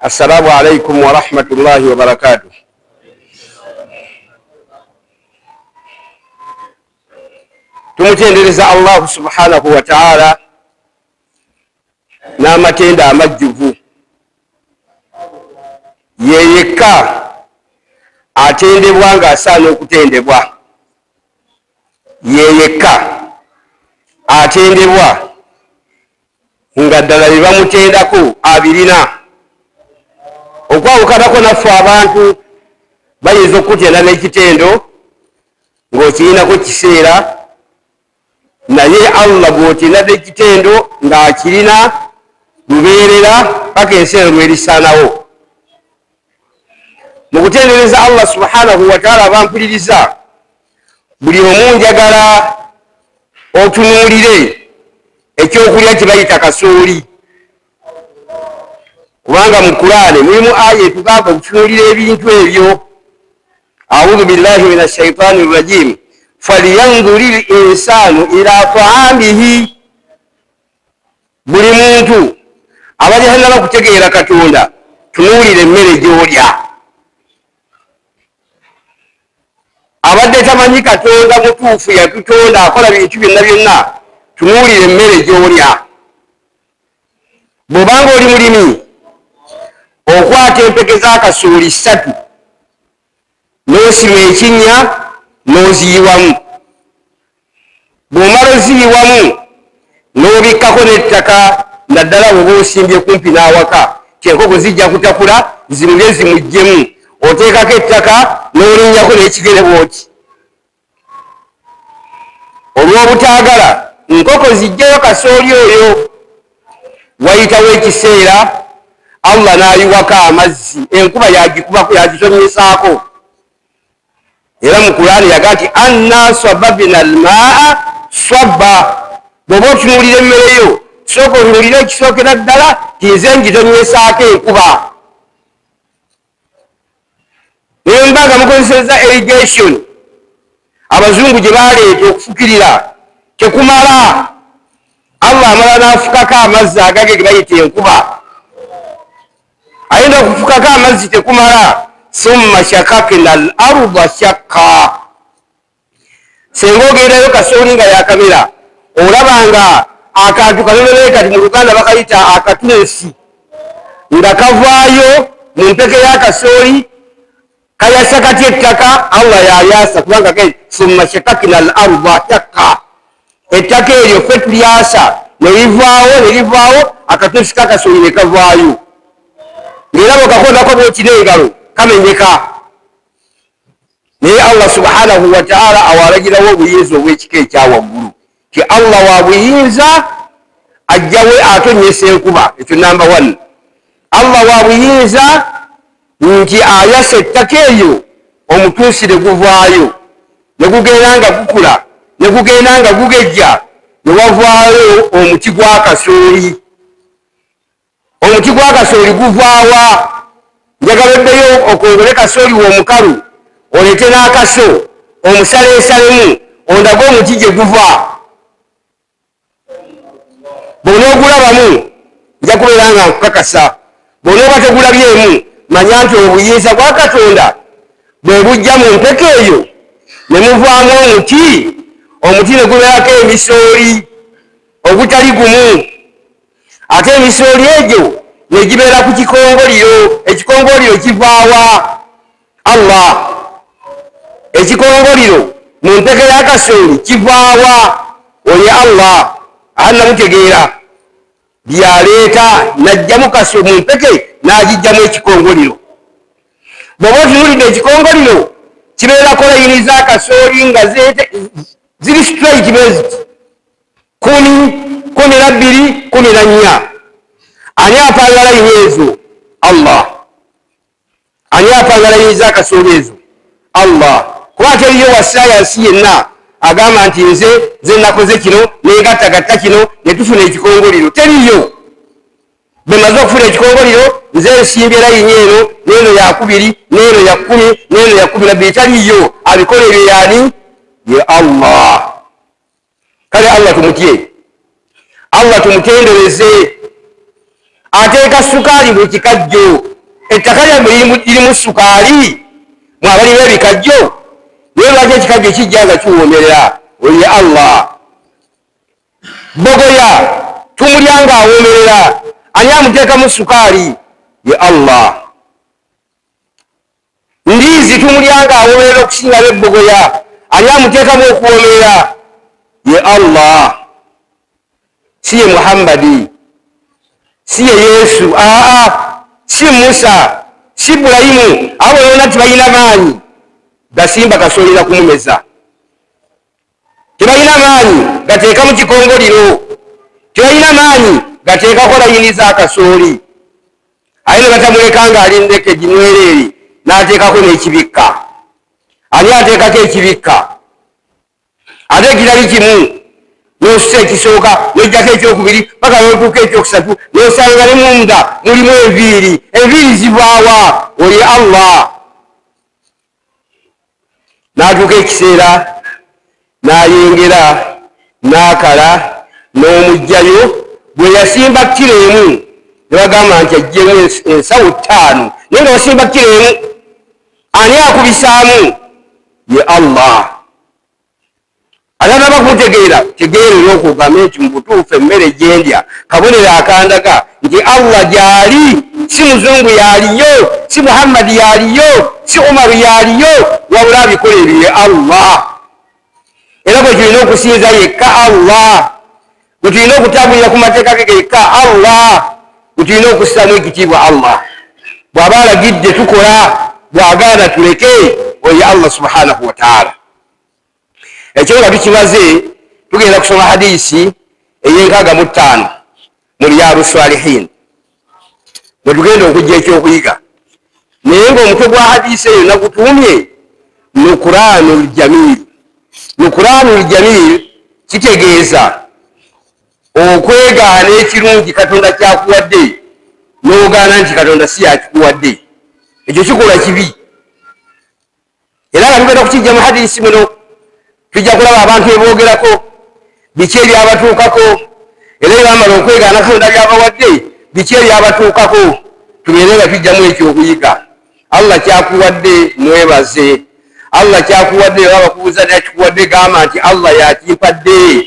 Assalamu alaikum wa rahmatullahi wa barakatuh. Tumutendereza Allah subhanahu wa ta'ala n'amatenda amajjuvu. Yeyekka atendebwa ng'asaana okutendebwa. Yeyekka atendebwa nga ddala bye bamutendako abirina. Okwawukanako naffe abantu bayinza okutenda n'ekitendo ng'okirinako kiseera, naye Allah bw'otenda n'ekitendo ng'akirina lubeerera paka enseera lwerisaanawo. Mu kutendereza Allah subhanahu wa ta'ala abampuliriza, buli omu njagala otunuulire ekyokulya kye bayita kasooli, kubanga mu Qur'ani mulimu aya etugamba okutunuulira ebintu ebyo. A'udhu billahi minash shaitani rrajim, falyanzuri insanu ila ta'amihi. Buli muntu abali hanaba kutegeera Katonda, tunuulire emmere gy'olya. Abadde tamanyi Katonda mutuufu yatutonda akola bintu byonna byonna, tunuulire emmere gy'olya. Bw'obanga oli mulimi, okwata empeke za kasooli 3 n'osima ekinnya n'oziyiwamu. Bw'omala oziyiwamu n'obikkako n'ettaka, naddala bw'oba osimbye kumpi n'awaka, kyenkoko zijja kutakula zimulye zimuggyemu. Oteekako ettaka n'olinnyako n'ekigere bw'oti. Olw'obutaagala nkoko zijjayo kasooli oyo, wayitawo ekiseera Allah n'ayiwako amazzi, enkuba yagikubako yagitonyesaako. Era mu Qur'ani yaga nti anna sababna almaa swabba. Bw'oba otunuulira emmere yo, sooka otunuulire ekisookera ddala ti nze ngitonyesaako enkuba. Naye mbanga mukozeseza irrigation, abazungu gye baleeta okufukirira, tekumala. Allah amala n'afukako amazzi agage ge bayita enkuba. Ayinza okufukako amazzi tekumala. Summa shakakna al-arda shakka. Senga ogendayo kasooli nga yakamera, olabanga akantu kanene kati mu Luganda bakayita akatunsi, nga kavaayo mu mpeke ya kasooli, kayasa kati ettaka. Allah yayasa kubanga ke summa shakakna al-arda shakka. Ettaka eryo ffe tulyasa ne livaawo akatunsi kakasooli ne kavaayo. Ng'era bw'okakondako bw'okina engalo kamenyeka. Naye Allah subhanahu wa ta'ala awalagirawo obuyinza obw'ekika ekyawaggulu, ti Allah wa buyinza ajjawe atonyesa enkuba. Ekyo namba 1. Allah wa buyinza nti ayasa ettaka eryo omutunsi ne guvaayo, ne gugenda nga gukula, ne gugenda nga gugejja, ne wavaayo omuti gwa kasooli. Omuti gwa kasooli guvaawa? Njagala oddeyo okwongere kasooli w'omukalu, oleete n'akaso omusaleesalemu, ondage omuti gye guva. Bw'onoogulabamu nja kubeera nga nkukakasa. Bw'onooba tegulabyemu, manya nti obuyinza bwa Katonda bwe bujja mu mpeke eyo ne muvaamu omuti, omuti ne gubeerako emisooli ogutali gumu. Ate emisooli egyo ne gibeera ku kikongoliro. Ekikongoliro kivaawa? Allah. Ekikongoliro mu mpeke ya kasooli kivaawa? Oye Allah. Namutegeera byaleeta n'ajjamu kasooli mu mpeke n'agijjamu ekikongoliro. Bw'oba otunuulidde ekikongoliro kibeerako layini za kasooli nga ziri straight based, 10, 12, 14. Ani apanga layini ezo? Allah. Ani apanga layini za kasooli ezo? Allah. Kuba teriyo wa sayansi yenna agamba nti nze nakoze kino nengattagatta kino ne tufuna ekikongoliro. Teriyo. Bwe maze okufuna ekikongoliro, nze nsimbye layini eno, n'eno ya 2, n'eno ya 10, n'eno ya 12. Tariyo. Abikola ebyo yani? Ye Allah. Kale Allah tumutye, Allah tumutendereze. Ateeka sukaali mu kikajjo ettaka lyammwe lirimu sukaali mwabali b'ebikajjo naye lwaki ekikajjo kijja nga kiwoomerera oli Allah. Bogoya tumulya nga awoomerera, ani amuteekamu sukaali? ye Allah. Ndiizi tumulya nga awoomerera okusinga b'ebbogoya, ani amuteekamu okuwoomerera? ye Allah. Si ye Muhammadi, si ye Yesu, si Musa, si Ibulayimu. Abo bonna tebalina maanyi gasimba kasoolera kumumeza, tebalina maanyi gateeka mu kikongoliro, tebalina maanyi gateekako layini za kasooli. Aye ne batamuleka ng'alindeko eginwereere n'ateekako n'ekibikka. Ani ateekako ekibikka? Ate ekirali kimu n'osusa ekisooka n'ojjako ekyokubiri paka n'otuuka ekyokusatu n'osanga ne munda mulimu enviiri. Enviiri zivaawa? oli Allah. N'atuuka ekiseera n'ayengera n'akala n'omugjayo bwe yasimba kilo emu ne bagamba nti ajjemu ensawo 5 naye nga wasimba kilo emu. Ani akubisaamu? ye Allah. Atanaba kutegeera tegeerera okugamba nti mu butuufu emmere gyendya kabonero akandaga nti Allah gyali, si muzungu yaliyo, si Muhammadi yaliyo, si Umaru yaliyo, wabula abikola ebyo ye Allah. Era bwe tulina okusinza yekka Allah, bwe tulina okutambulira ku mateeka ge yekka Allah, bwe tulina okussaamu ekitiibwa Allah. Bw'aba alagidde tukola, bw'agaana tuleke, oyo Allah subhanahu wa ta'ala. Ekyo nga tukimaze tugenda kusoma hadisi ey'enkaaga mu Riyadu Salihin bwe tugenda okujja ekyokuyiga. Naye ng'omutwe gwa hadisi eyo nagutuumye Nuqranul Jamil. Nuqranul Jamil kitegeeza okwegaana ekirungi Katonda kyakuwadde n'ogaana nti Katonda si yakikuwadde. Ekyo kikola kibi. Era nga tugenda kukijja mu hadisi muno tujja kulaba abantu eboogerako biki ebyabatuukako, era ebamala okwegaana Katonda byabawadde biki ebyabatuukako. Tubeere nga tujjamu ekyokuyiga. Allah kyakuwadde mwebaze. Allah kyakuwadde baba bakubuuza naye kikuwadde gamba nti Allah yakimpadde.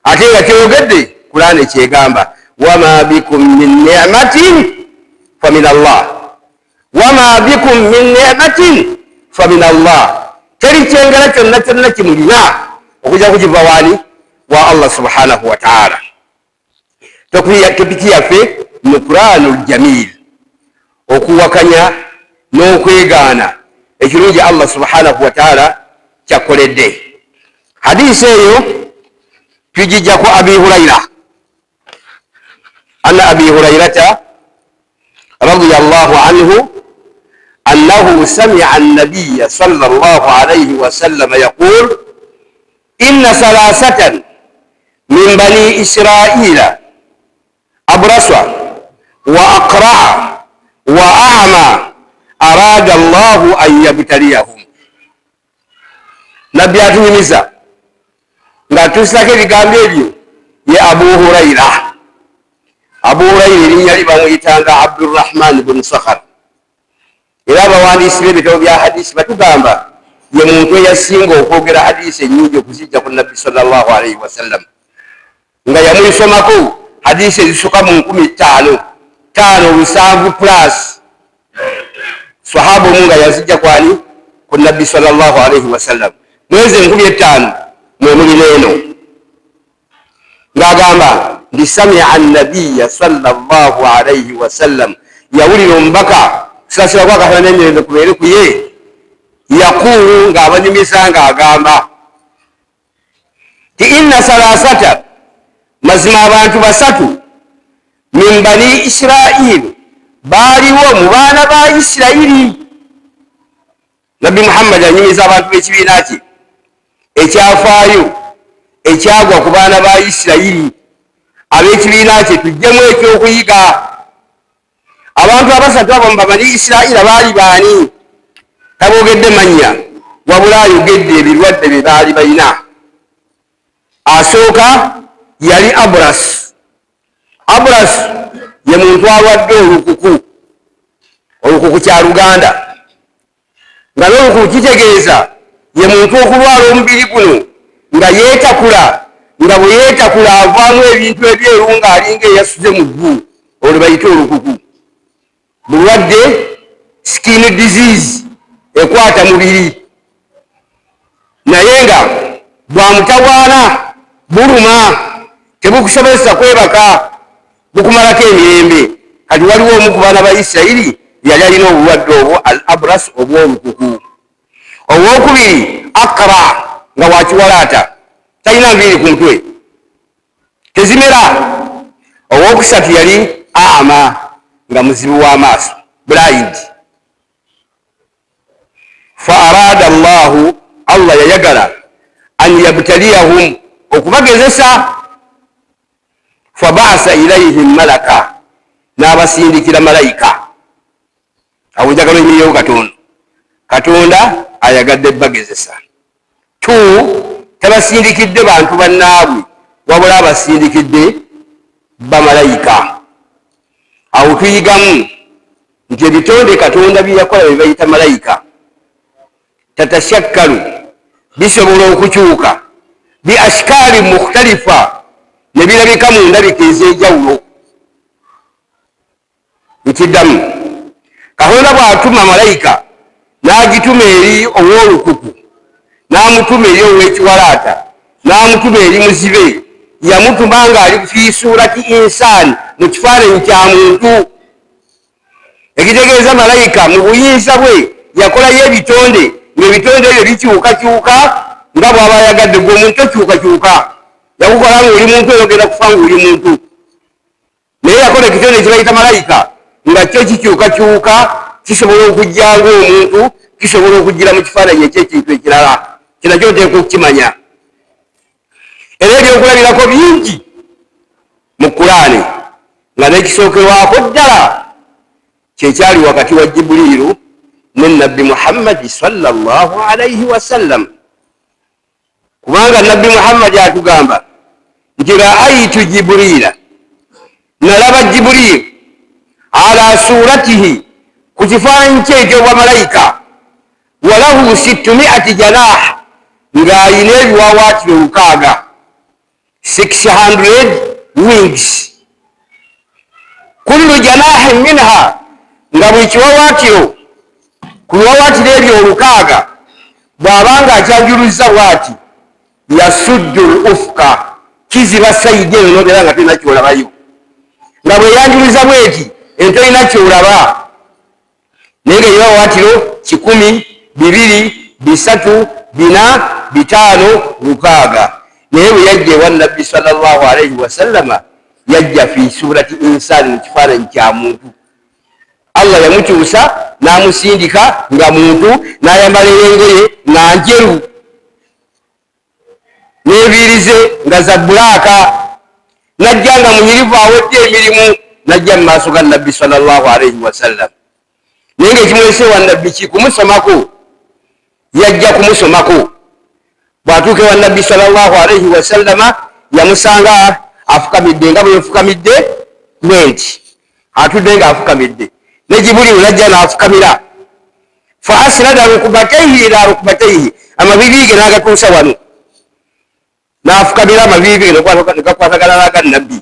Ate nga kyogedde Qur'an ekyegamba wama bikum min ni'matin fa min Allah. Wama bikum min ni'matin fa min Allah. Teri kyengera kyonna kyonna kimulina okujja kukiva waani? wa Allah subhanahu wa ta'ala. Topiki yaffe Nuqranul Jamil, okuwakanya n'okwegaana ekirungi Allah subhanahu wa ta'ala kyakoledde. Hadisi eyo tujijja ku Abi Hurayra. Anna Abi Hurayrata radiyallahu anhu أنه سمع النبي صلى الله عليه وسلم يقول إن 3 من بني إسرائيل أبرص وأقرع وأعمى أراد الله أن يبتليهم. نبي أتنميزا nga tusako ebigambo ebyo ye Abu Hurayra. Abu Hurayra erinnya libamuyitanga Abdurrahman ibn Sakhar. Era abawandiisi b'ebitabo bya hadisi batugamba ye muntu eyasinga okwogera hadisi ennyingi okuzijja ku Nabbi sallallahu alayhi wa sallam, nga yamulisomako hadisi ezisuka mu 5,500 plus. Sahaba omu nga yazijja kwani? ku Nabbi sallallahu alayhi wa sallam. Mwezi 5,000 mwe mulina eno ng'agamba ndi sami'a an-nabiyya sallallahu alayhi wa sallam, yawulira omubaka sasira kwa Katonda n'emirembe kubeere ku ye, yaqulu ng'abanyumiza ng'agamba ti inna 3 mazima abantu 3 min bani Israili baaliwo mu baana ba Isirayiri. Nabbi Muhammad anyumiza abantu b'ekibiina kye ekyafaayo ekyagwa ku baana ba Isirayiri ab'ekibiina kye tujjemu ekyokuyiga. Abantu 3 abo mu bani Isirayiri baali baani? Taboogedde mannya wabula ayogedde ebirwadde bye baali balina. Asooka yali Abras. Abras ye muntu alwadde olukuku. okukyaluganda nga n'olukulu kitegeeza ye muntu okulwala omubiri guno nga yeetakula, nga bwe yeetakula avaamu ebintu ebyeru ng'alinga eyasuze mu ggu, olwo bayite olukuku. Bulwadde skin disease ekwata mubiri, naye nga bwamutawaana buluma, tebukusobozesa kwebaka, bukumalako emirembe. Kati waliwo omu ku baana ba Isirayiri yali alina obulwadde obwo al abras obw'olukuku. Obwokubiri akra, nga wakiwalaata, talina nviiri ku mutwe, tezimera. Obwokusatu yali ama, nga muzibu w'amaaso, blind. Fa arada Allahu, Allah yayagala an yabtaliyahum, okubagezesa. Fabaasa ilaihim malaka, n'abasindikira malayika. Awo njagala nnyiyewo Katonda ayagadde bagezesa. Tabasindikidde bantu bannaabwe, wabula abasindikidde bamalayika. Awo tuyigamu nti ebitonde Katonda bye yakola bye bayita malayika, tatashakkalu, bisobola okukyuka, bi ashkaali mukhtalifa, ne birabika mu ndabika ez'enjawulo. Nkiddamu, Katonda bw'atuma malayika n'agituma eri ow'olukuku, n'amutuma eri ow'ekiwalaata, n'amutuma eri muzibe, yamutuma ng'ali fi suurati insaani, mu kifaananyi kya muntu. Ekitegeeza malayika mu buyinza bwe yakolayo ebitonde, ng'ebitonde ebyo bikyukakyuka nga bw'aba ayagadde. Gwe omuntu okyukakyuka, yakukola ng'oli muntu, oyogera kufa ng'oli muntu. Naye yakola ekitonde ekibayita malayika nga kyo kikyukakyuka, kisobola okujja ng'omuntu, kisobola okujjira mu kifaananyi eky'ekintu ekirala. Kinakyo oteekwa okukimanya. Era ebyokulabirako bingi mu Kulaani, nga n'ekisookerwako ddala kyekyali wakati wa Jibuliiru ne Nabbi Muhammadi sallallahu alaihi wasallam. Kubanga Nabbi Muhammadi atugamba nti ra'aytu Jibuliira, nalaba Jibuliiru ala suratihi, ku kifaananyi kye eky'obwamalayika, walahu 600 janah, ng'alina ebiwawaatiro 600 wings. Kullu janahin minha, nga buli kiwawaatiro ku biwawaatiro ebyo 600 bw'abanga akyanjuluza bw'ati yasuddu ufka, kiziba sayidi eno n'obeera nga tolina kyolabayo. Nga bwe yanjuluza bw'eti entolina kyolaba, naye nga ebiwawaatiro 100, 200, 300, 4, 5, 600. Naye bwe yajja ewa Nabbi sallallahu alaihi wasallama, yajja fi suurati insaani, mu kifaananyi kya muntu. Allah yamukyusa n'amusindika nga muntu, n'ayambala engoye nga njeru, n'enviiri nga za bbulaaka, najja nga munyirivu awedde emirimu, najja mu maaso ga Nabbi sallallahu alaihi wasallam. Naye ng'ekimwese wa Nabbi kumusomako, yajja kumusomako. Bw'atuuka ewa Nabbi sallallahu alaihi wasallama, yamusanga afukamidde nga bwe yafukamidde bwenti, atudde nga afukamidde. Ne Jibuliiru najja n'afukamira. Fa asnada rukubatayhi ila rukubatayhi, amavivi ge n'agatuusa wano, n'afukamira amavivi ge negakwatagana n'aga Nabbi.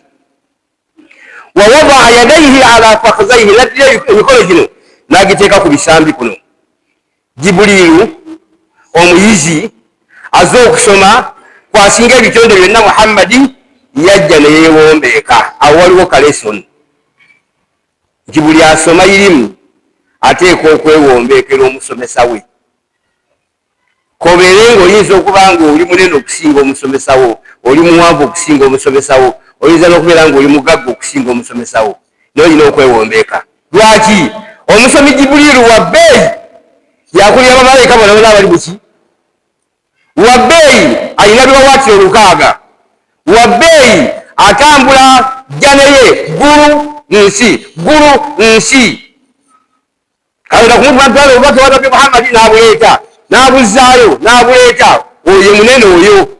Wa wadaa yadayhi ala fakhzayhi, n'addira emikono gino n'agiteeka ku bisambi kuno. Jibuliiru omuyizi azze okusoma kwasinga ebitonde byonna Muhammadi, yajja ne yeewombeeka. Awo waliwo kalesoni nti buli asoma irimu ateekwa okwewombeekera omusomesa we. Kobeere ng'oyinza okuba ng'oli munene okusinga omusomesa wo, oli muwanvu okusinga omusomesa wo, oyinza n'okubeera ng'oli mugagga okusinga omusomesa wo, naye olina okwewombeeka. Lwaki? Omusomi Jibuliiru wa bbeeyi, yakulira bamalayika bonna bonna abali muki? Wa bbeeyi, alina biwawaatiro 600. Wa bbeeyi, atambula jjaneye ggulu nsi, ggulu nsi. Katonda kumutwala obubaka wa Nabbi Muhammadi n'abuleeta, n'abuzzaayo, n'abuleeta. Oyo munene oyo.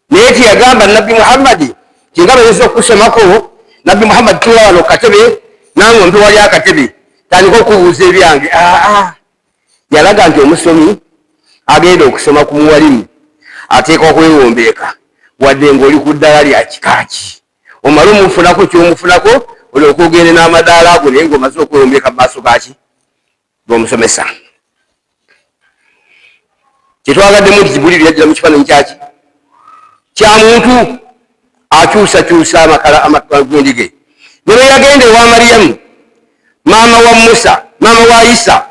Naye teyagamba Nabbi Muhammadi kinga bayinza okusomako Nabbi Muhammadi tuula wano katebe, nange mpe wali akatebe. tandika okubuuza ebyange. Yalaga nti omusomi agenda okusoma ku muwalimu ateeka okwewombeeka wadde ng'oli ku ddala lya kikaaki. Omala omufunako kyomufunako olyoka ogende n'amadaala ago naye ng'omaze okwewombeeka mu maaso gaki g'omusomesa. Kyetwagaddemu nti Jibuliiri yajjira mu kifaananyi kyaki kya muntu akyusakyusa amagundi ge. Ne bwe yagenda ewa Mariyamu maama wa Musa, maama wa Isa,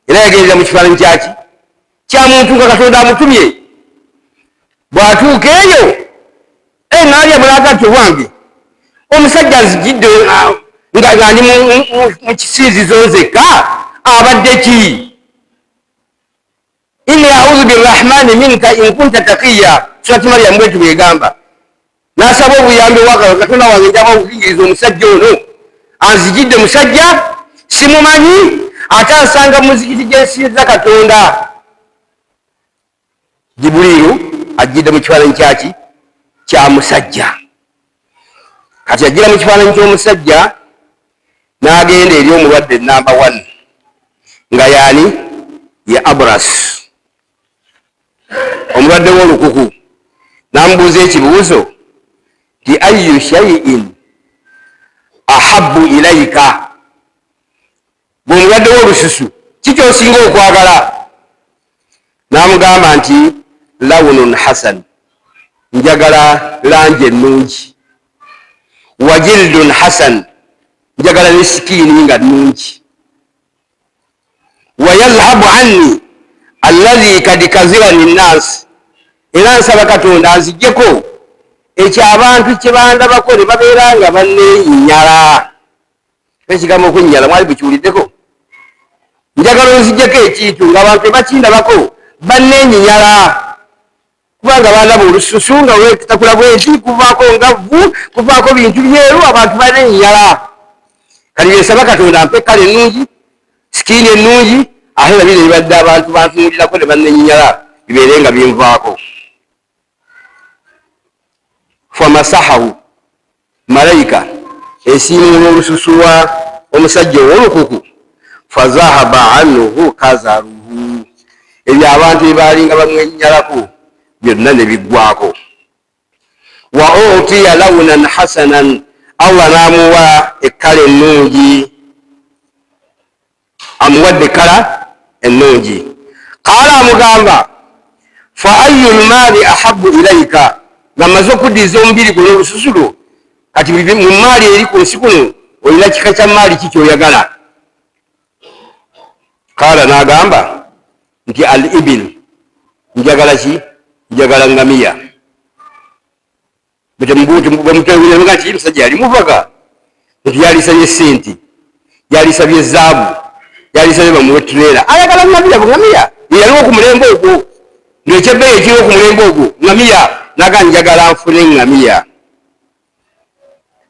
era yagendera mu kifaananyi kyaki kya muntu nga Katonda amutumye. Bw'atuuka eyo n'alya bulaga ati owange omusajja nzijidde nga ndi mu kisinzizo nzekka abadde ki? Inni a'udhu birrahmani minka in kunta taqiya. Surati Maryam bwetu bwegamba. N'asaba obuyambi wa Katonda wange njaba okuyigiriza omusajja ono anzijidde musajja simumanyi ate ansanga muzikiti gyensinza Katonda. Jibuliiru ajjidde mu kifaananyi kyaki kya musajja. Kati ajjira mu kifaananyi ky'omusajja n'agenda eri omulwadde namba 1 nga yaani ye Abras, omulwadde w'olukuku. N'amubuuza ekibuuzo nti ayyu shay'in ahabbu ilayka, bw'omulwadde w'olususu kikyosinga okwagala? N'amugamba nti lawunun hasan, njagala langi ennungi. Wa jildun hasan, njagala ne sikiini nga nnungi. Wa yazhabu anni alladhi kad kazirani nnaasi, era nsaba Katonda anziggyeko ekyo abantu kye bandabako ne babeera nga banneeyinyala. Ekigambo okwenyinyala mwali bukiwuliddeko? Njagala onziggyeko ekintu ng'abantu ebakindabako banneeyinyala, kubanga bandaba olususu nga wetakula bweti, kuvaako ngavu, kuvaako bintu byeru, abantu banneeyinyala. Kati byensaba Katonda ampe kale ennungi, sikiini ennungi, ate nabyo nebibadde abantu bantunuulirako ne banneeyinyala bibeere nga binvaako. Famasahahu, malayika esiimuula olususu lwa omusajja ow'olukuku. Fazahaba anhu kazaruhu, ebyo abantu ebaalinga bamwenyalako byonna ne biggwako. Wa utiya lawunan hasanan, Allah n'amuwa ekkala ennungi, amuwadde ekkala ennungi. Qaala amugamba fa ayyul maali ahabbu ilayka, ng'amaze okuddiza omubiri guno olususulo. Kati mu maali eri ku nsi kuno olina kika kya maali ki kyoyagala? Qaala n'agamba nti al ibil, njagala ki? Njagala ngamiya. Bamutewulira nti musajja yali muvaga, nti yalisabye sente, yalisabye zaabu, yalisabye bamuwe tureera, ayagala ngamiya. Ngamiya yaliwo ku mulembe ogwo, ng'ekyebbeeyi ekiriwo ku mulembe ogwo ngamiya. Naga njagala nfune ngamiya.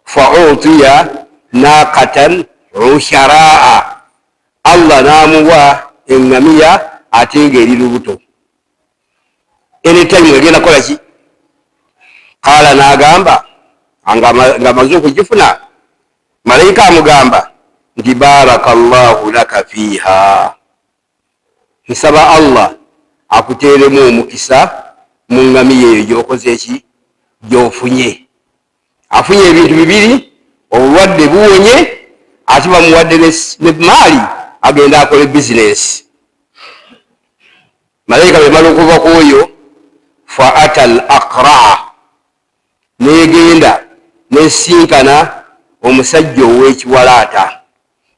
Fa utiya naqatan usharaa, Allah n'amuwa engamiya ate ng'eri lubuto. Anytime egenda kola ki? Qaala n'agamba nga amaze okugifuna, malayika amugamba nti barakallahu laka fiiha, nsaba Allah akuteeremu omukisa mu ngamiya eyo gy'okoze eki? Gy'ofunye. Afunye ebintu bibiri, obulwadde buwonye, ate bamuwadde ne maali agenda akola bizinesi. Malayika bwe mala okuva ku oyo, fa ata al aqraa, n'egenda n'esinkana omusajja ow'ekiwalaata,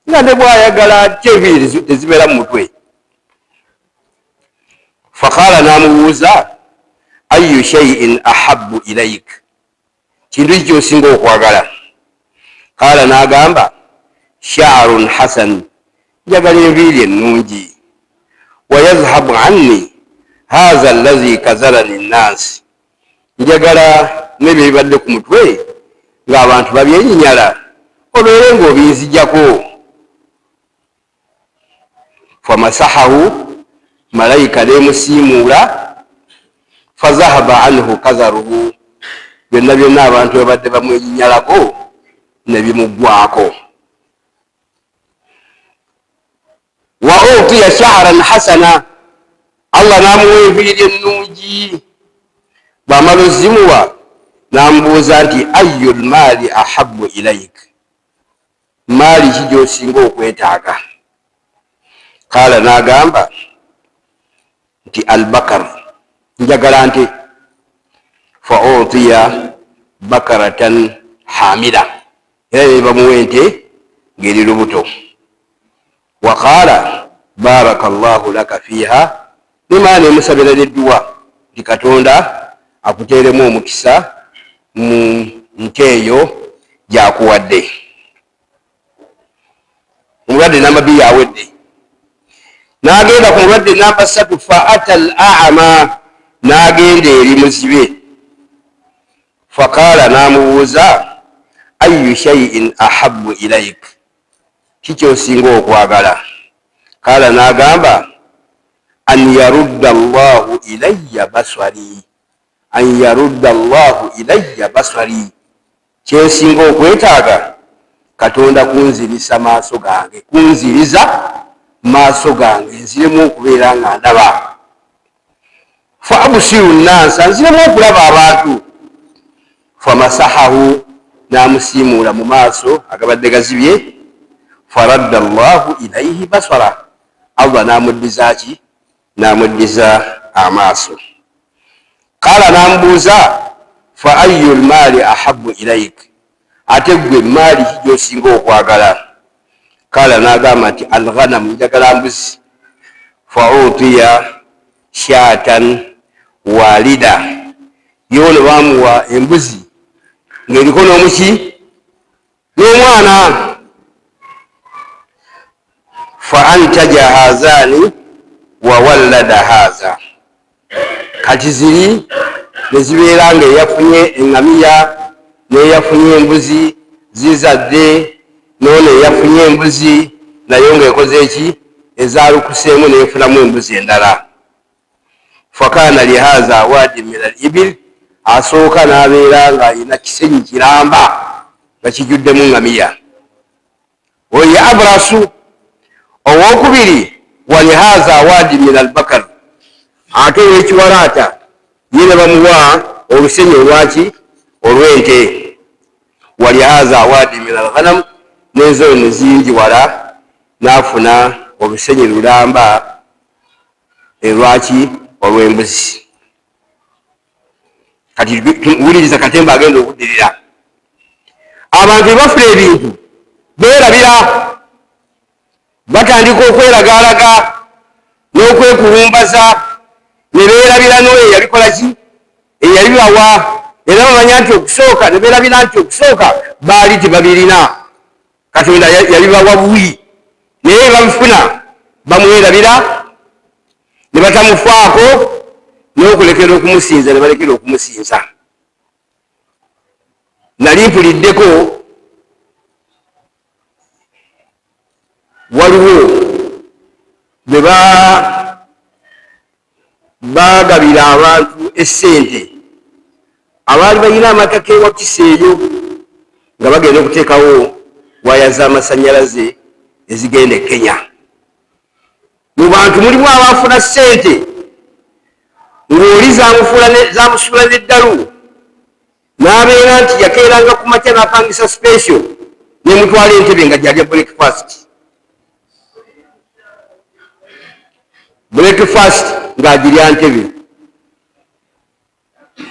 nga ne bw'ayagala teviri tezibeera mu mutwe. Faqaala, n'amubuuza ayyu shay'in ahabbu ilayk, kintu ki ky'osinga okwagala? Qaala, n'agamba sha'run hasan, njagala enviiri ennungi. Wa yazhabu anni haza allazi kazalani nnaasi, njagala n'ebyo ebibadde ku mutwe ng'abantu babyenyinyala obeere ng'obinzijjako. Famasahahu, malayika n'emusiimuula. Fazahaba anhu kazaruhu, byonna byonna abantu babadde bamwenyinyalako ne bimuggwako. wa utiya sha'ran hasana, Allah namuwa enviiri ennungi. Bw'amala ozimuwa n'amubuuza nti ayu lmaali ahabbu ilaik, maali ki gy'osinga okwetaaga? Qaala, n'agamba nti albakar, njagala nte. Fa utiya bakaratan hamila, era ne bamuwa ente ng'eri lubuto. Wa qaala baraka Allahu laka fiiha, nemala nemusabira n'edduwa nti Katonda akuteeremu omukisa mu nte eyo gy'akuwadde. Omulwadde namba 2 yawedde. N'agenda ku mulwadde namba 3, fa ata al a'ma, n'agenda eri muzibe. Faqaala, n'amubuuza ayu shay'in ahabbu ilaik, kiki osinga okwagala? Qaala, n'agamba an yarudda Allahu ilayya basari, an yarudda Allahu ilayya basari, kyensinga okwetaaga Katonda kunzirisa maaso gange, kunziriza maaso gange nziremu okubeera nga ndaba. Fa absiru nnansa, nziremu okulaba abantu. Famasahahu, n'amusiimuula mu maaso agabadde gazibye. Faradda Allahu ilayhi basara, Allah n'amuddiza ki? N'amuddiza amaaso. Qaala, n'amubuuza fa ayu lmaali ahabbu ilaik, ate gwe maali ki gy'osinga okwagala? Qaala, n'agamba nti alghanamu, njagala mbuzi. Fa utiya shaatan walida, yono bamuwa embuzi ng'eriko n'omuki n'omwana. Fa antaja hazaani wa wallada haza, kati ziri ne zibeera nga eyafunye eŋŋamiya n'eyafunye embuzi zizadde, noono eyafunye embuzi nayo ng'ekoze eki? Ezaalukuseemu n'efunamu embuzi endala. Fakaana lihaza waadi min al ibil, asooka n'abeera ng'alina kisenyi kiramba nga kijjuddemu ŋŋamiya. Oyo ye abrasu. Owokubiri walihaza waadi min albakar, ate owekiwalaata ye ne bamuwa olusenyi olwaki? Olw'ente. Walihaza waadi min alghanam, n'ezo ne ziyingiwala n'afuna olusenyi lulamba erwaki? Olw'embuzi. Kati wuliriza Katemba agenda okuddirira. Abantu bafuna ebintu beerabira, batandika okweragaalaga n'okwekulumbaza, ne beerabira n'oyo eyabikola ki? Eyabibawa. Era bamanya nti okusooka, ne beerabira nti okusooka baali tebabirina, Katonda yabibawa buwi, naye babifuna bamwerabira ne batamufaako, n'okulekera okumusinza ne balekera okumusinza. Nali mpuliddeko waliwo bwe bagabira abantu essente, abaali balina amataka ewakisa eyo nga bagenda okuteekawo waya z'amasannyalaze ezigenda e Kenya. Mu bantu mulimu abafuna ssente ng'oli zamusuula n'eddalu, n'abeera nti yakeeranga ku makya n'apangisa special n'emutwala entebe nga gyalya breakfast. Breakfast ng'agirya ntebe,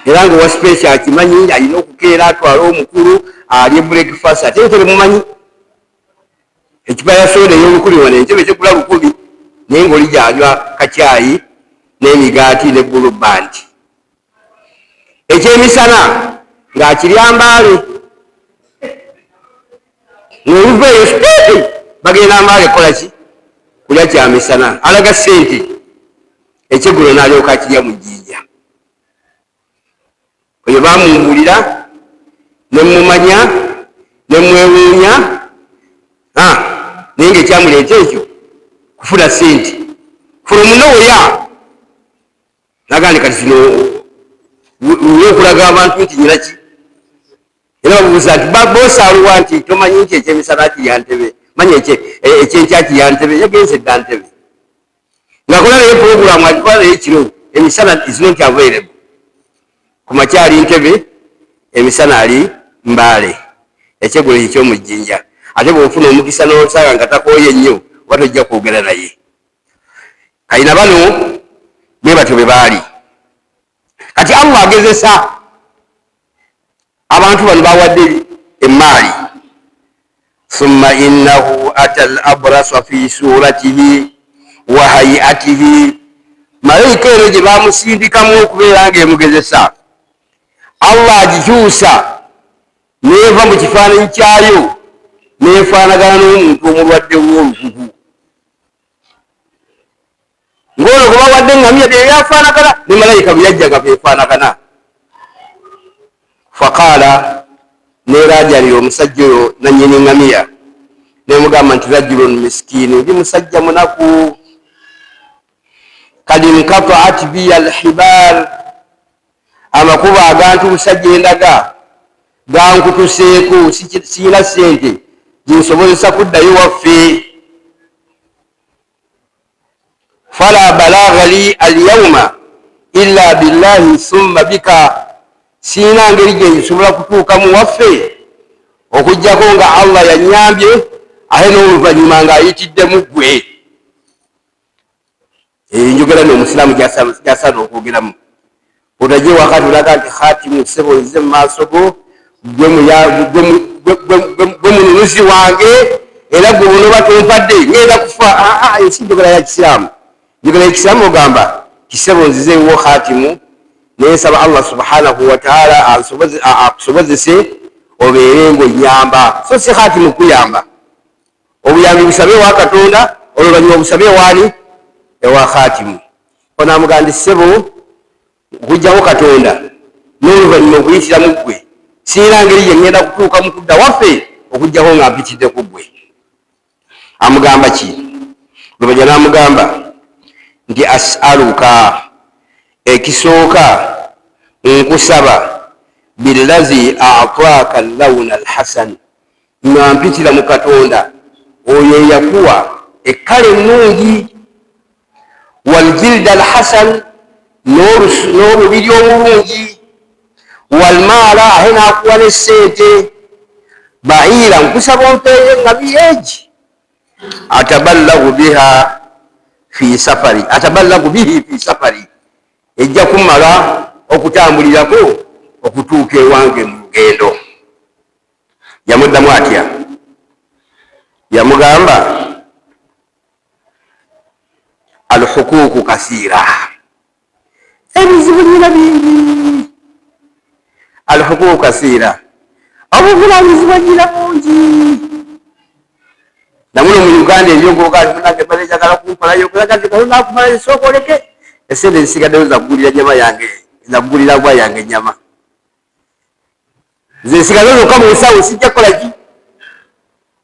era nga owa special akimanyi alina okukeera atwala omukulu alye breakfast, ate entebe mumanyi ekipa ya soda ey'olukumi wano entebe tegula 10, naye ng'oli gyanywa kacyayi n'emigaati ne bulu bandi. Ekyemisana ng'akirya mbaale, ng'oluva eyo sipeeti bagenda mbaale kola ki? Kulya kyamisana, alaga ssente. Ekyegulo n'alyoka akirya mu jjinja. Oyo baamumbulira ne mumanya ne mwewuunya, naye ng'ekyamuleeta ekyo kufuna ssente. From nowhere nagandi kati kino okulaga abantu nti nyina ki? Era babuuza nti bosaaluwa nti tomanyi nti ekyemisana kirya ntebe, manya ekyenkyaki yantebe yagenze dda ntebe ngakola naye programu agikola naye kiro emisana is not available ku makyali ntebe emisana ali Mbale ekyegulo ekyomujjinja ate bwofuna omukisa n'osanga nga takooye nnyo oba tojja kwogera naye kayina bano bwe batyo bwe baali kati Allah agezesa abantu bano bawadde emaali summa innahu ata al-abrasa fi suratihi wa hayatihi malayika eno gye bamusindikamu okubeera ng'emugezesa Allah agikyusa neeva mu kifaananyi kyayo neefaanagana n'omuntu omulwadde w'olukuku ng'ono gwe bawadde eŋŋamiya byeyafaanagana ne malayika bwe yajjaga byefaanagana faqaala neeraajanira omusajja oyo nannyini eŋŋamiya nemugamba nti rajulun miskiini ndi musajja munaku kad inkataat biya alhibaal amakubo agantuusa gye ndaga gankutuseeko siina ssente zinsobozesa kuddayo waffe fala balagha li alyawma illa billahi summa bika siina ngeri gye nsobola kutuukamu waffe okuggyako nga Allah yanyambye ate n'oluvannyuma ng'ayitiddemu ggwe njogera n'omusiraamu gy'asaana okwogeramu otajje wakati olaga nti khatimu ssebo nzize mu maaso go gwe mununuzi wange era gwe bunoba tompadde ngenda kufa ensi njogera ya kisiraamu njogera ya kisiraamu ogamba kisebo nzizeewo khatimu nensaba Allah subhanahu wa ta'ala akusobozese obeere ng'onyamba so si khatimu kuyamba obuyambi busabe wa Katonda oluvannyuma busabe waani ewa khatimu onamugandi ssebo okugjawo Katonda n'oluvannyuma okuyitiramu ggwe siina ngeri gye ngenda kutuuka mu kudda waffe okuggyako nga mpitidde ku ggwe amugamba ki lubajja n'amugamba nti as'aluka ekisooka nkusaba billazi a'taaka lawna alhasan nga mpitira mu Katonda oyo eyakuwa ekkala ennungi waljilda alhasan n'olubiri omulungi walmaala ate n'akuwa n'essente baira nkusaba ompeeye eŋŋamiya egi ataballagu bihi fi safari ejja kumala okutambulirako okutuuka ewange mu lugendo yamuddamu atya yamugamba alhukuku kasiira ebizibu nyina bingi alhukuku kasiira obuvunanyizibwa nyina bungi namuno mu Uganda ebyogogamunange balejagala kunkolayo kulaga nti nakumala esooka oleke esente zisigaddeyo zakugulira nyama yange zakugulira bwa yange nyama zesigaddeyo zokka mu nsawo sijja kukolaki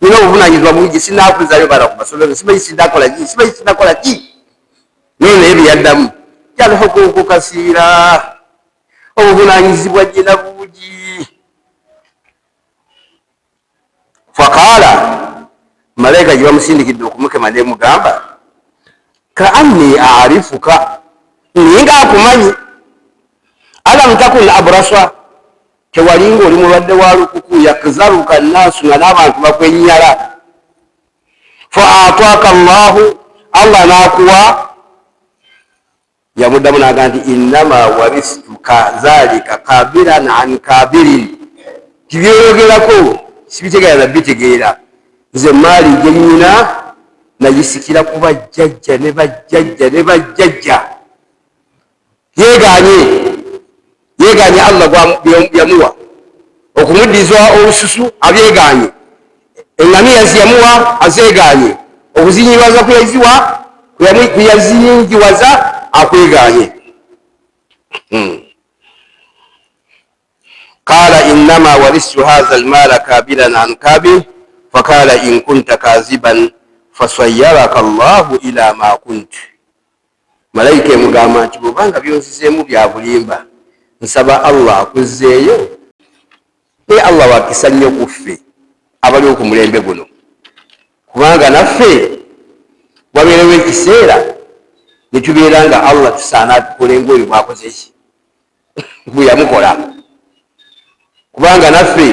nina obuvunanyizibwa bungi sinakulizayo bala ku masomero simanyi sinakolaki nono naye byeyaddamu alhukuku kasiira obuvunanyizibwa nyina bungi faqaala malayika gye bamusindikidde okumukema nemugamba kaanni arifuka ninga akumanyi alam takun abrasa tewalinga oli mulwadde wa lukuku yakzaruka nnaasu nga n'abantu bakwenyala fa ataaka Allahu Allah n'akuwa yamuddamu n'agamba nti innama waristuka zalika kabiran an kabirin tibyeyogerako sibitegeera nabitegeera nze maali gye nnyina nagisikira ku bajjajja ne bajjajja ne bajjajja yeeganye Allah yamuwa okumuddiza olususu abyegaanye eŋŋamiya ziyamuwa azeegaanye okuzinyiwaza kuyazinyiwaza akwegaanye qaala innama waristu hadha almaala kabiran an kabir فقال إن كنت كاذبا فصيرك الله إلى ما كنت ملائكة مقامة بوبانك بيونسيسيمو بيابوليمبا nsaba Allah akuzzeeyo naye Allah wakisa nnyo kuffe abali ku mulembe guno kubanga naffe wabeerewo ekiseera ne tubeera nga Allah tusaana tukole ng'oyo bwakoze ki bwe yamukola, kubanga naffe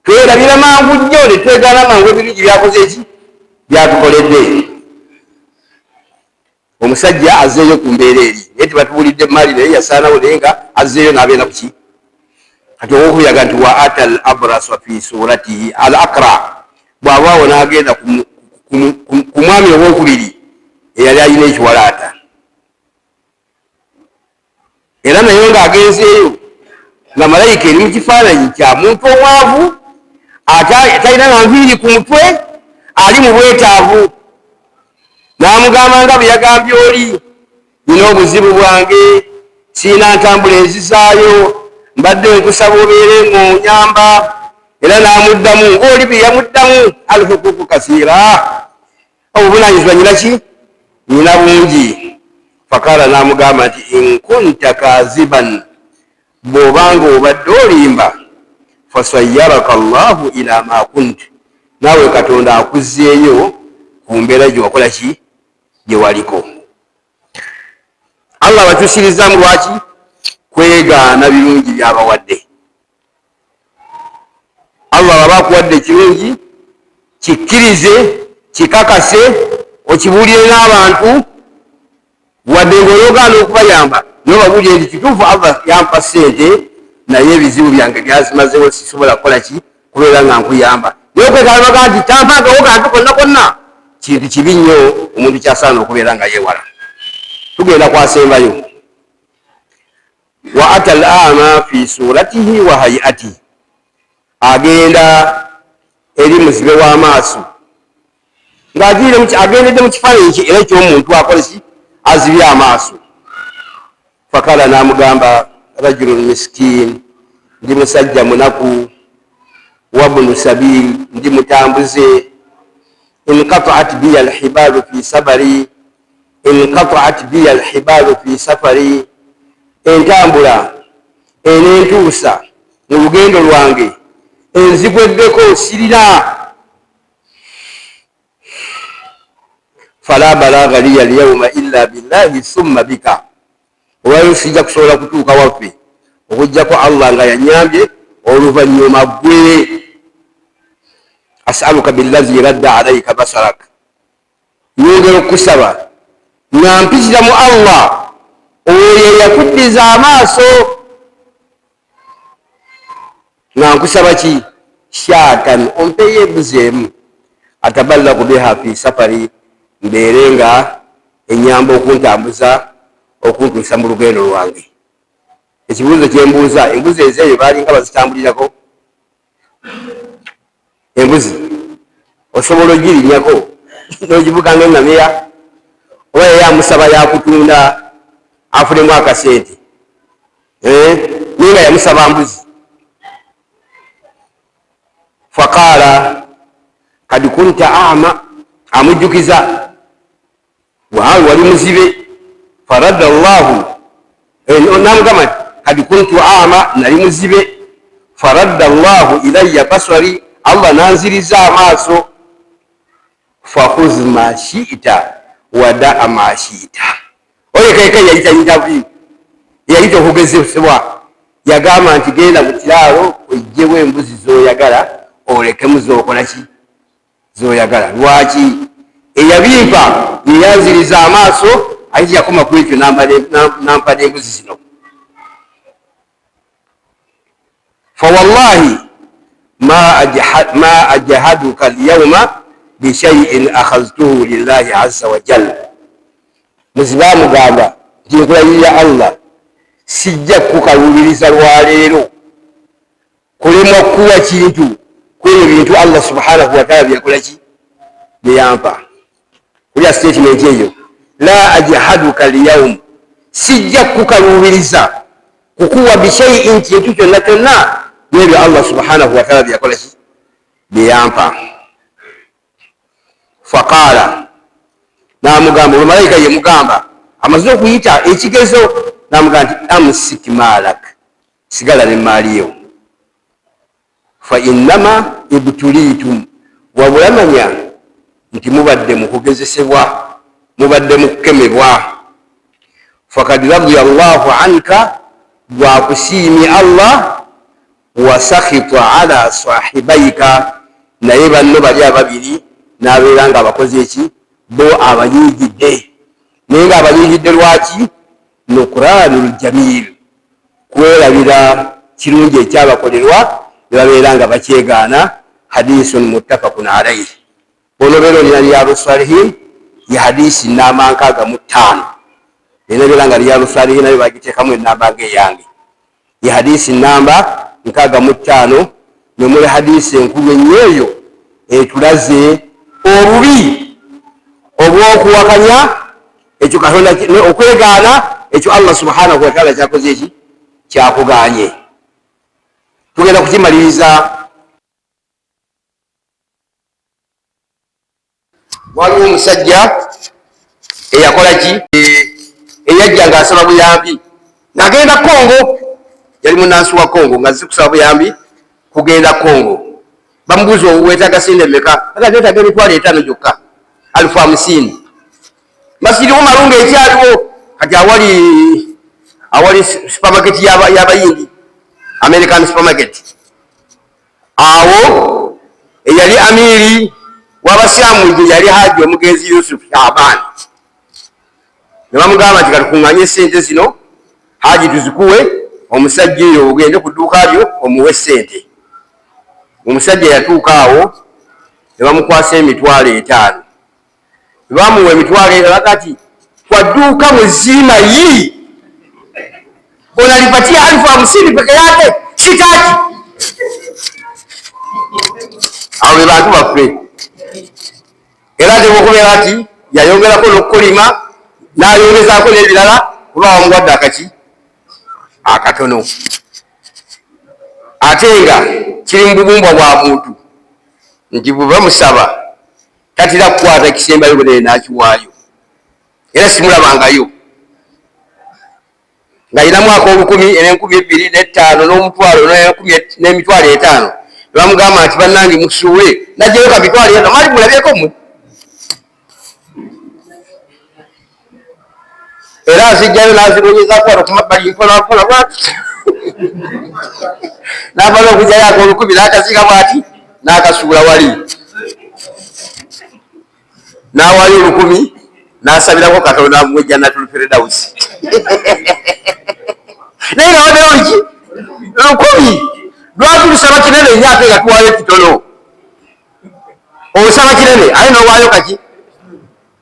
twerabira mangu nnyo ne twegaana mangu ebirungi byakoze ki byatukoledde. Omusajja azzeeyo ku mbeera eri naye tebatuwulidde maali naye yasaanawo naye nga azzeeyo n'abeera ku ki kati owokuyaga nti wa ata al abrasa fi suratihi al akra bw'abaawo n'agenda ku mwami owokubiri eyali ayina ekiwalaata era naye ng'agenzeeyo nga malayika eri mu kifaananyi kya muntu omwavu talina na nviiri ku mutwe ali mu bwetaavu n'amugamba nga bwe yagambye oli nina obuzibu bwange siina ntambula ezisaayo mbadde nkusaba obeere ng'onyamba era n'amuddamu ng'oli bye yamuddamu alhukuku kasiira obuvunaanyizibwa nyina ki nyina bungi. Fakala n'amugamba nti in kunta kaziban bw'obanga obadde olimba fasayyaraka Allahu ila ma kunta naawe Katonda akuzzeeyo ku mbeera gye wakola ki gye waliko. Allah batusirizaamu lwaki kwegaana birungi byabawadde. Allah waba akuwadde ekirungi kikkirize kikakase okibuulire n'abantu wadde ng'oyogaana okubayamba nobabuulire nti kituufu Allah yampa ssente naye ebizibu byange byazimazewo sisobola kukola ki kubeera nga nkuyamba. naye okwekalabaga nti tampaagawo kantu konna konna kintu kibi nnyo omuntu kyasaana okubeera nga yeewala. Tugenda kwasembayo wa ata al ama fi suratihi wa hayatihi agenda eri muzibe w'amaaso ng'agendedde mu kifaananyi era ekyomuntu akolesi azibye amaaso. Fakala n'amugamba rajulun miskin ndi musajja munaku wabunu sabil ndi mutambuze inqata'at biya alhibalu fi sabari inqata'at biya alhibalu fi safari entambula enentuusa mu lugendo lwange enzigweddeko sirina. Fala balagha liya alyawma illa billahi thumma bika olwayo sijja kusobola kutuuka waffe okujjako Allah nga yanyambye oluvannyuma ggwe. As'aluka billazi radda alayka basarak nyongera okusaba nga mpitira mu Allah oyo yakuddiza amaaso nga nkusaba ki shaatan ompeyo embuzi emu ataballaku biha fi safari mbeere nga enyamba okuntambuza okuntuusa mu lugendo lwange. Ekibuuzo kyembuuza embuzi ezeeyo baalinga bazitambulirako embuzi osobola ogirinnyako n'ogivuga ng'eŋŋamiya oba yamusaba yakutunda afunemu akasente naye nga yamusaba mbuzi. Faqaala kad kunta ama amujjukiza waawe wali muzibe. Faradda Allahu namugamba nti kad kuntu ama nali muzibe. Faradda Allahu ilayya basari Allah nanziriza amaaso. Fakhudh ma shi'ta wada'a ma shi'ta. Oyo keke yayita interview yayita okugezesebwa yagamba nti genda mu kiraalo ojjewo embuzi z'oyagala olekemu z'okola ki z'oyagala. Lwaki eyabimpa yeyanziriza amaaso ayiti yakoma ku ekyo nampa n'embuzi zino. Fawallahi ma ajahaduka alyawma bishaiin akhaztuhu lillahi azza wa jalla. Muzibe amugamba nti nkulayirira Allah sijja kukaluubiriza lwaleero kulemwa kuwa kintu kwebyo bintu Allah subhanahu wa ta'ala byakola ki byeyampa. Kulya statement eyo la ajahaduka alyawma sijja kukaluubiriza kukuwa bishaiin kintu kyonna kyonna nebyo Allah subhanahu wa ta'ala byakola ki byeyampa. Faqala namugamba malayika ye mugamba amaze okuyita ekigezo namugamba nti amsik malak sigala ne maaliyo fa innama ibtulitum wabulamanya nti mubadde mu kugezesebwa, mubadde mu kukemebwa. Fakad radiya Allahu anka, bwakusiimye Allah, wa sakhita ala sahibaika, naye banno bali ababiri n'abeera nga abakozi eki, bo abanyiigidde. Naye nga abanyiigidde lwaki? Nukranul jamil, kwerabira kirungi ekyabakolerwa ne babeera nga bakyegaana. Hadisun muttafaqun alayhi. Ono beera olina Riyadu Salihin, ye hadisi namba 65. Nina beera nga Riyadu Salihin nayo bagiteekamu enamba ng'eyange, ye hadisi namba 65. Nemuli hadisi enkulu ennyo eyo etulaze obubi obw'okuwakanya ekyo Katonda, okwegaana ekyo Allah subhanahu wa ta'ala kyakoze eki, kyakuganye. Tugenda kukimaliriza. Waliwo omusajja eyakola ki, eyajja ng'asaba buyambi, ng'agenda Kongo. Yali munansi wa Kongo ng'azze kusaba buyambi kugenda Kongo. Bamubuuza weetaaga sente mmeka? Neetaaga emitwalo 5 gyokka, 50,000. Masiriwo malungu ekyaliwo kati awali supermarket y'abayindi, American supermarket. Awo eyali amiri w'abasiraamu nje yali Haji omugenzi Yusuf Shaban. Ne bamugamba nti katukuŋŋanye sente zino Haji tuzikuwe, omusajja eyo ogende ku dduuka lyo omuwe sente. Omusajja yatuuka awo ne bamukwasa emitwalo 5. Ne bamuwa emitwalo 5 kati kwa dduuka muzima yi unalipatia 50,000 peke yake, sitaki. Awo be bantu baffe. Era tebokubeera ati yayongerako n'okukolima n'ayongezaako n'ebirala kuba wamuwadde akaki akatono. Ate nga kiri mu bubumbwa bwa muntu nti bwe bamusaba tatira kukwata ekisembayo bwe n'akiwaayo. Era simulabangayo ng'ayinamu ak'olukumi, 2,500 n'omutwalo n'emitwalo 5. Ne bamugamba nti bannange musuule, najjayo ka mitwalo 5 mali mulabyeko mmwe. Era azijjayo n'azibonyezaako wano ku mabbali mpolampola bwati n'amala okujjayo ak'olukumi n'akaziika bwati n'akasuula wali, n'awaayo 10,000 n'asabirako Katonda amuwe Jannatul Firdausi. Naye nga waddewo ki 10,000 lwaki lusaba kinene nnyo ate nga tuwaayo kitono? Osaba kinene aye n'owaayo kaki?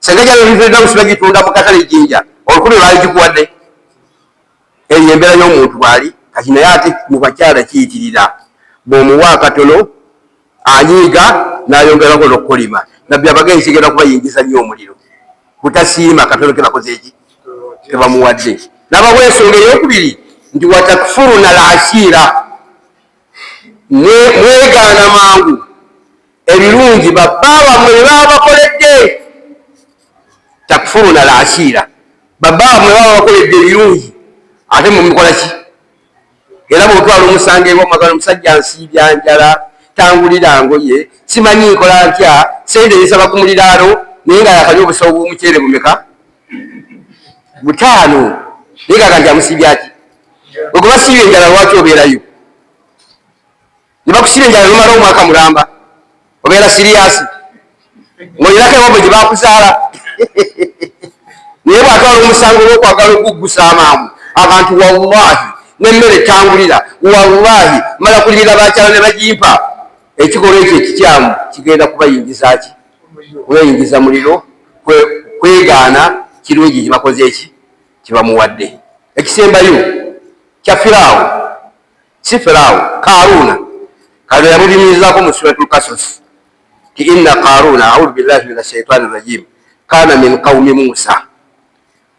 Senga Jannatul Firdausi bagitunda mu katale Jinja, 10,000 baali gikuwadde. Eyo embeera y'omuntu bwali kati. Naye ate mu bakyala kiyitirira, bw'omuwa akatono anyiiga n'ayongerako n'okukolima. Nabbi abagenzi kigenda kubayingiza nnyo omuliro. Butasiima katono ke bakoze eki, ke bamuwadde. N'abawa ensonga ey'okubiri nti watakfuruna al-ashira, mwegaana mangu ebirungi babba bammwe bye baba bakoledde. Takfuruna al-ashira, babba bammwe baba bakoledde ebirungi ate mumukola ki? Era bw'otwala omusango ew'amagalo, omusajja nsiibya njala, tangulira ngoye, simanyi nkola ntya, sente zisaba ku muliraano, naye nga yakalya obusawo bw'omuceere bumeka? 5. Naye nga kanti amusiibya ki? Okuba siibya enjala lwaki obeerayo? Ne bakusiibya enjala nomala omwaka mulamba, obeera siriyasi ng'olinako ewabwe gye bakuzaala. Naye bw'atwala omusango olw'okwagala okuggusa amaamu, abantu wallahi n'emmere etangulira, wallahi mala kulimira bakyala ne bagimpa, ekikolwa ekyo ekikyamu kigenda kubayingiza ki? Kubayingiza muliro. Kwegaana kirungi kibakoze eki, kibamuwadde. Ekisembayo kya Firaawo, si Firaawo, Karuuna. Karuuna yamulimirizako mu Suratul Qasas ti inna Karuuna, a'udhu billahi minash shaitani rajim, kana min qaumi Musa.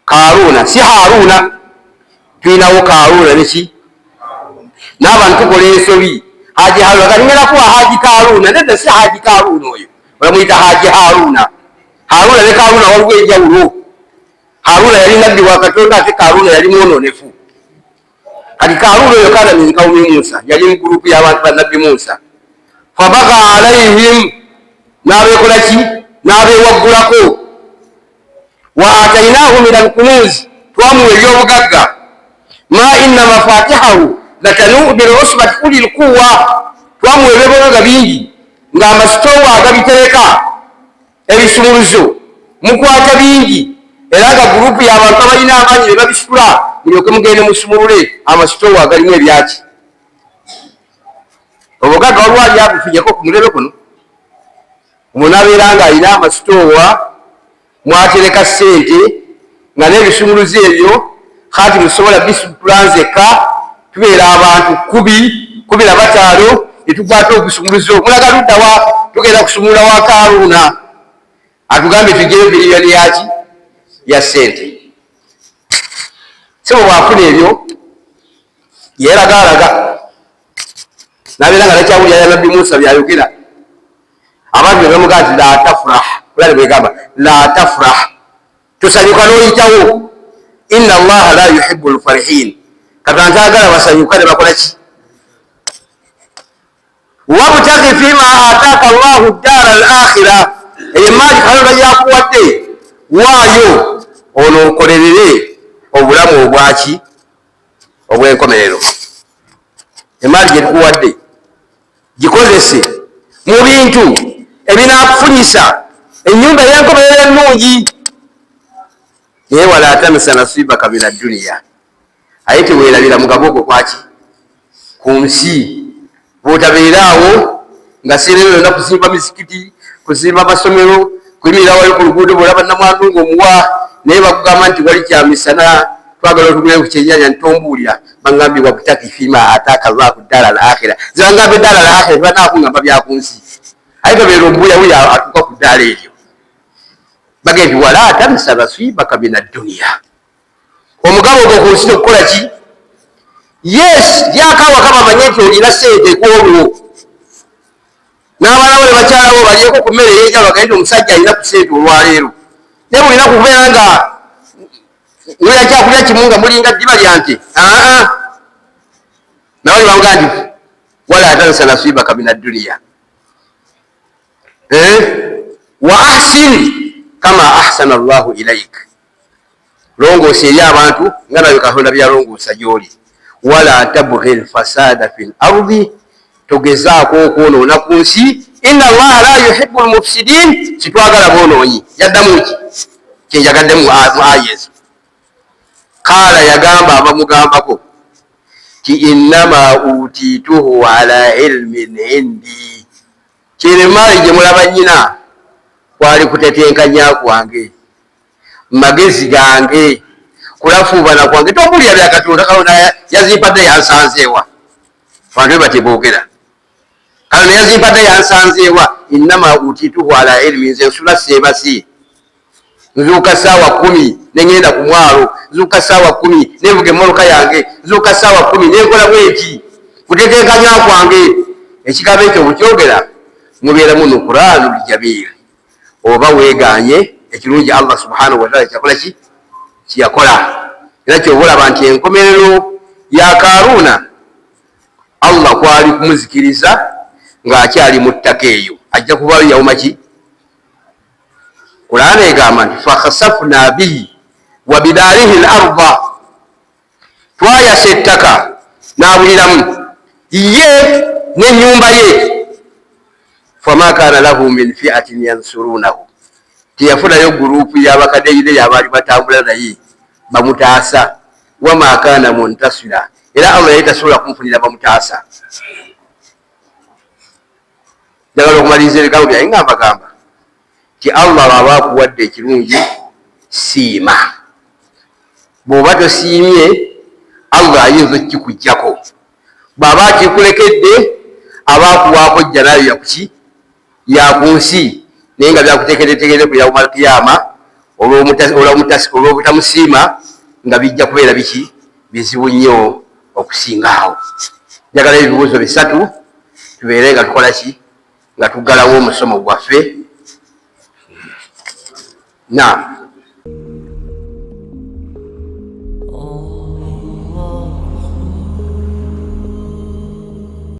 Karuuna si Haruuna. Tuyinawo Karuuna neki n'abantu tukola ensobi. Haji Haruuna kati ngenda kuwa Haji Karuuna, nedda si Haji Karuuna oyo, balamuyita Haji Haruuna. Haruuna ne Karuuna waliwo enjawulo. Haruuna yali nabbi wa Katonda ate Karuuna yali mwononefu. Kati Karuuna oyo kana min qaumi Musa, yali mu gurupu y'abantu ba Nabbi Musa. Fabaga alayhim, n'abeekola ki? n'abeewaggulako. Wa atainahu min alkunuz, twamuwa ebyobugagga. Ma inna mafatihahu latanuu bil'usbati ulil quwwa, twamuwa ebyobugagga bingi ng'amasitoowa agabitereka ebisumuluzo mukwata bingi, era nga gurupu y'abantu abalina amaanyi ne babisitula mulyoke mugende musumulule amasitoowa agalimu ebyaki. Obugagga waliwo ali abufujjako ku mulebe kuno, omuntu abeera ng'alina amasitoowa mwatereka ssente nga n'ebisumuluzo ebyo kati musobola bisitula nzekka, tubeera abantu 15 netukwata obusumuluzo. Mulaga luddawa tugenda kusumulula wa Karuuna atugambye tugeyo biliyoni yaki ya ssente. Sebo bwafuna ebyo yeeragalaga nabeera nga nakyawulira ya Nabbi Musa byayogera. Abantu bebamugaa nti la tafrah, kulale bwegamba la tafrah, tosanyuka n'oyitawo. Inna Allaha la yuhibbu lfarihin, Katonda taagala basanyuka ne bakola ki? Wabtaghi fima ataaka Allahu ddara al-akhira, emaali Katonda gyakuwadde waayo ono okolerere obulamu obwaki obw'enkomerero. Emaali gye tukuwadde gikozese mu bintu ebinaakufunyisa ennyumba ey'enkomerero ennungi. Naye wala tamisa nasibaka mina dduniya, aye teweerabira mugabo gwo kwaki ku nsi. Bw'otabeeraawo nga seerero yonna kuzimba misikiti, kuzimba amasomero, kuyimirira wali ku luguudo bw'olaba nnamwandu ng'omuwa, naye bakugamba nti wali kyamisana twagala otugule ku kyennyanja ntombuulira. Bangambye wabtaki fima ataaka Allahu ddara al-akhira. Zibangamba eddara al-akhira tebanaakungamba bya ku nsi, aye gabeera omubuyabuya atuuka ku ddaala eryo. Bagambye wala tamisa nasibaka mina dduniya, omugabo gwo ku nsi okukola ki? Yes, gyakaawa kama amanye nti olina ssente kwolwo. N'abalawo ne bakyalawo balyeko ku mmere y'enjala bagende omusajja alina ku ssente olwaleero. Naye mulina kubeera nga mulya kyakulya kimu nga mulinga ddiba lya nte. Nabali bamugaa nti wala tansa nasibaka mina dduniya wa ahsin kama ahsana Allahu ilaik, longoosa eri abantu nga nawe Katonda byalongoosa gy'oli. Wala tabghi lfasada fi lardi, togezaako okwonoona ku nsi. Inna Allaha la yuhibbu lmufsidin, sitwagala boonoonyi. Yaddamu ki kyenjagadde mu aya ezo. Kaala yagamba abamugambako ti innama utituhu ala ilmin indi, kiremaali gye mulaba nnyina kwali kutetenkanya kwange, magezi gange, kulafuubana kwange. Tombulira bya Katonda. Katonda yazimpadde yansanzeewa, abantu bateboogera. Katonda yazimpadde yansanzeewa. Innama utituhu ala ilmi, nze nsula seebasi. Nzuuka ssaawa 10 nengenda ku mwalo, nzuuka ssaawa 10 nevuga emmoloka yange, nzuuka ssaawa 10 nenkola bweki, kutetenkanya kwange. Ekigambo ekyo bukyogera mubeera muno Qur'anul Jabiir, oba weeganye ekirungi Allah subhanahu wa ta'ala kyakola ki kiyakola. Era kyobulaba nti enkomerero ya Karuuna Allah kwali kumuzikiriza ng'akyali mu ttaka eyo, ajja kubayo yawuma ki? Qur'an egamba nti fakhasafna bihi wa bidaarihi al-arda, twayasa ettaka n'abuliramu ye n'ennyumba ye. Fama kaana lahu min fi'atin yansurunahu, teyafunayo gurupu y'abakadeyide abaali batambula naye bamutaasa. Wama kaana muntasira, era Allah yali tasobola kumufunira bamutaasa. Njagala okumaliriza ebigambo byange nga mbagamba ti Allah bw'aba akuwadde ekirungi siima. Bw'oba tosiimye Allah ayinza okukikuggyako. Bw'aba akikulekedde aba akuwaako jja nayo yakuki yaku nsi, naye nga byakuteekereteekere ku yawmal qiyama olw'obutamusiima nga bijja kubeera biki bizibu nnyo okusingaawo. Njagala ebibuuzo 3 tubeere nga tukola ki nga tuggalawo omusomo gwaffe. Naam.